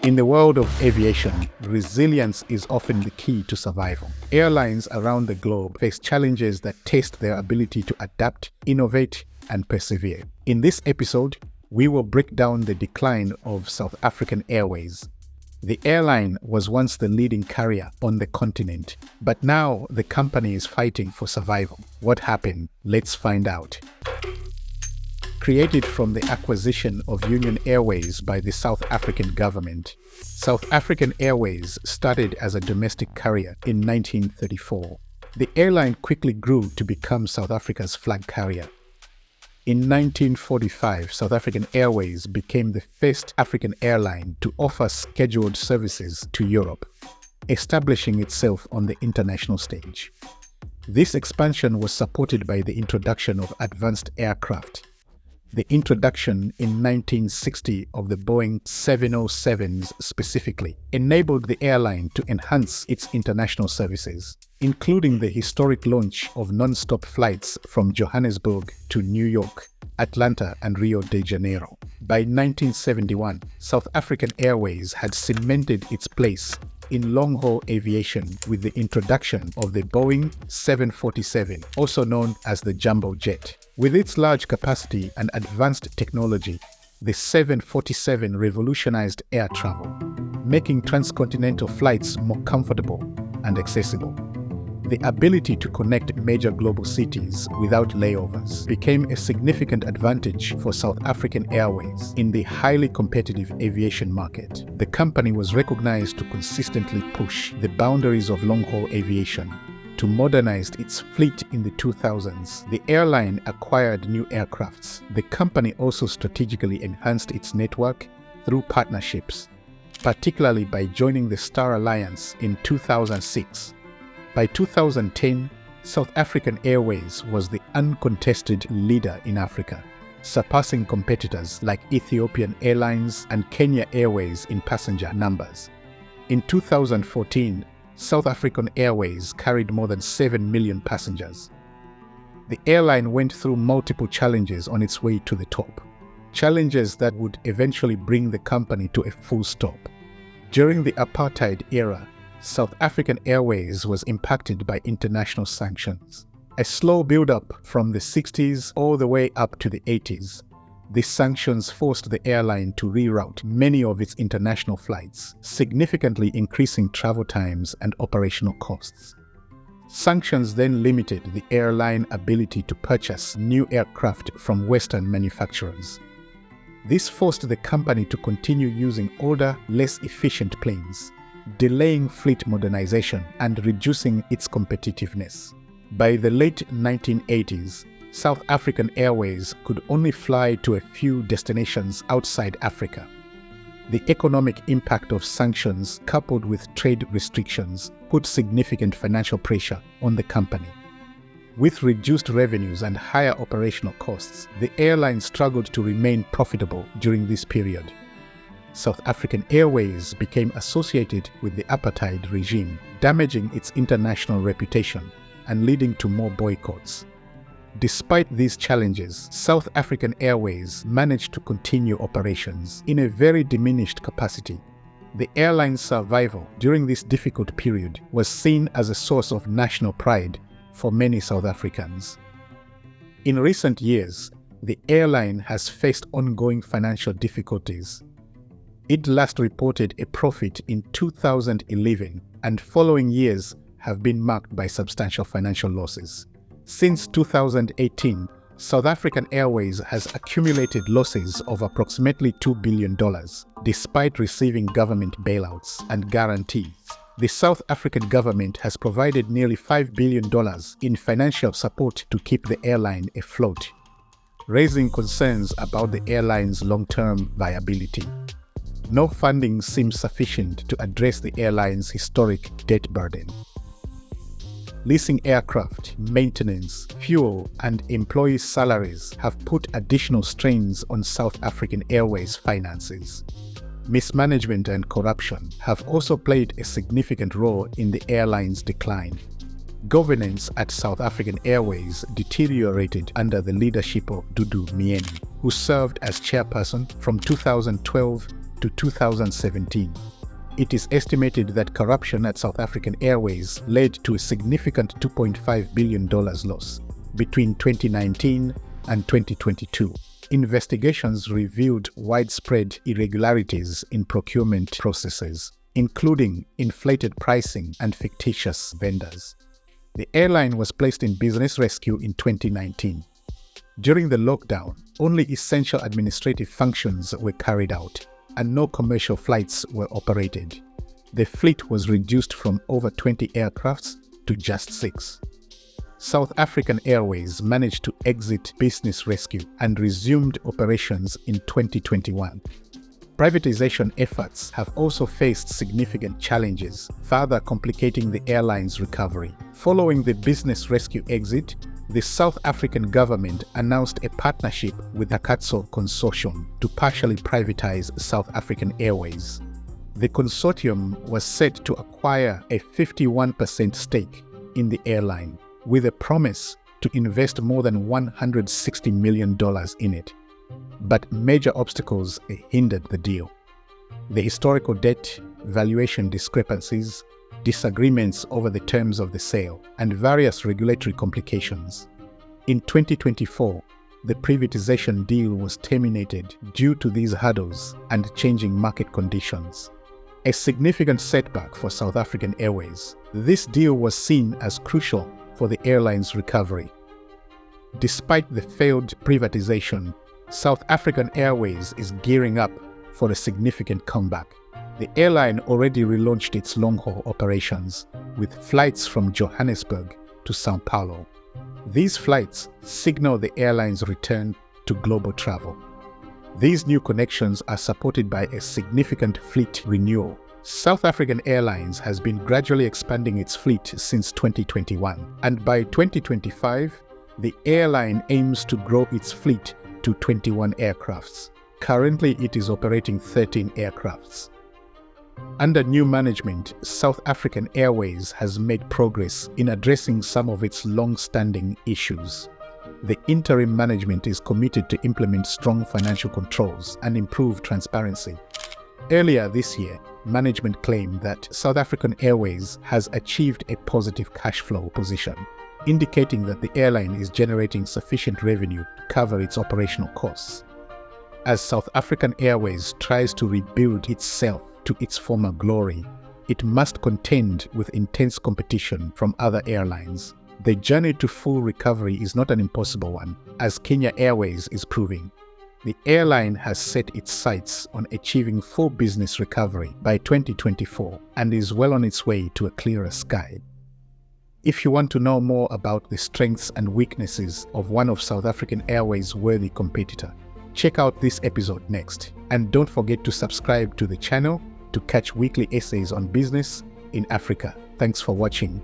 In the world of aviation, resilience is often the key to survival. Airlines around the globe face challenges that test their ability to adapt, innovate, and persevere. In this episode, we will break down the decline of South African Airways. The airline was once the leading carrier on the continent, but now the company is fighting for survival. What happened? Let's find out. Created from the acquisition of Union Airways by the South African government, South African Airways started as a domestic carrier in 1934. The airline quickly grew to become South Africa's flag carrier. In 1945, South African Airways became the first African airline to offer scheduled services to Europe, establishing itself on the international stage. This expansion was supported by the introduction of advanced aircraft. The introduction in 1960 of the Boeing 707s specifically enabled the airline to enhance its international services, including the historic launch of non-stop flights from Johannesburg to New York, Atlanta, and Rio de Janeiro. By 1971, South African Airways had cemented its place in long-haul aviation with the introduction of the Boeing 747, also known as the jumbo jet. With its large capacity and advanced technology, the 747 revolutionized air travel, making transcontinental flights more comfortable and accessible. The ability to connect major global cities without layovers became a significant advantage for South African Airways in the highly competitive aviation market. The company was recognized to consistently push the boundaries of long-haul aviation. To modernize its fleet in the 2000s, the airline acquired new aircrafts. The company also strategically enhanced its network through partnerships, particularly by joining the Star Alliance in 2006. By 2010, South African Airways was the uncontested leader in Africa, surpassing competitors like Ethiopian Airlines and Kenya Airways in passenger numbers. In 2014, South African Airways carried more than 7 million passengers. The airline went through multiple challenges on its way to the top, challenges that would eventually bring the company to a full stop. During the apartheid era, South African Airways was impacted by international sanctions. A slow build-up from the 60s all the way up to the 80s. These sanctions forced the airline to reroute many of its international flights, significantly increasing travel times and operational costs. Sanctions then limited the airline ability to purchase new aircraft from Western manufacturers. This forced the company to continue using older, less efficient planes, delaying fleet modernization and reducing its competitiveness. By the late 1980s, South African Airways could only fly to a few destinations outside Africa. The economic impact of sanctions coupled with trade restrictions put significant financial pressure on the company. With reduced revenues and higher operational costs, the airline struggled to remain profitable during this period. South African Airways became associated with the apartheid regime, damaging its international reputation and leading to more boycotts. Despite these challenges, South African Airways managed to continue operations in a very diminished capacity. The airline's survival during this difficult period was seen as a source of national pride for many South Africans. In recent years, the airline has faced ongoing financial difficulties. It last reported a profit in 2011, and following years have been marked by substantial financial losses. Since 2018, South African Airways has accumulated losses of approximately $2 billion, despite receiving government bailouts and guarantees. The South African government has provided nearly $5 billion in financial support to keep the airline afloat, raising concerns about the airline's long-term viability. No funding seems sufficient to address the airline's historic debt burden. Leasing aircraft, maintenance, fuel, and employee salaries have put additional strains on South African Airways' finances. Mismanagement and corruption have also played a significant role in the airline's decline. Governance at South African Airways deteriorated under the leadership of Dudu Myeni, who served as chairperson from 2012 to 2017. It is estimated that corruption at South African Airways led to a significant $2.5 billion loss between 2019 and 2022. Investigations revealed widespread irregularities in procurement processes, including inflated pricing and fictitious vendors. The airline was placed in business rescue in 2019. During the lockdown, only essential administrative functions were carried out, and no commercial flights were operated. The fleet was reduced from over 20 aircrafts to just 6. South African Airways managed to exit business rescue and resumed operations in 2021. Privatization efforts have also faced significant challenges, further complicating the airline's recovery. Following the business rescue exit, the South African government announced a partnership with the Hakatso Consortium to partially privatize South African Airways. The consortium was set to acquire a 51% stake in the airline, with a promise to invest more than $160 million in it. But major obstacles hindered the deal. The historical debt, valuation discrepancies, disagreements over the terms of the sale, and various regulatory complications. In 2024, the privatization deal was terminated due to these hurdles and changing market conditions. A significant setback for South African Airways. This deal was seen as crucial for the airline's recovery. Despite the failed privatization, South African Airways is gearing up for a significant comeback. The airline already relaunched its long-haul operations with flights from Johannesburg to São Paulo. These flights signal the airline's return to global travel. These new connections are supported by a significant fleet renewal. South African Airlines has been gradually expanding its fleet since 2021, and by 2025, the airline aims to grow its fleet to 21 aircrafts. Currently, it is operating 13 aircrafts. Under new management, South African Airways has made progress in addressing some of its long-standing issues. The interim management is committed to implement strong financial controls and improve transparency. Earlier this year, management claimed that South African Airways has achieved a positive cash flow position, indicating that the airline is generating sufficient revenue to cover its operational costs. As South African Airways tries to rebuild itself to its former glory, it must contend with intense competition from other airlines. The journey to full recovery is not an impossible one, as Kenya Airways is proving. The airline has set its sights on achieving full business recovery by 2024 and is well on its way to a clearer sky. If you want to know more about the strengths and weaknesses of one of South African Airways' worthy competitor, check out this episode next. And don't forget to subscribe to the channel to catch weekly essays on business in Africa. Thanks for watching.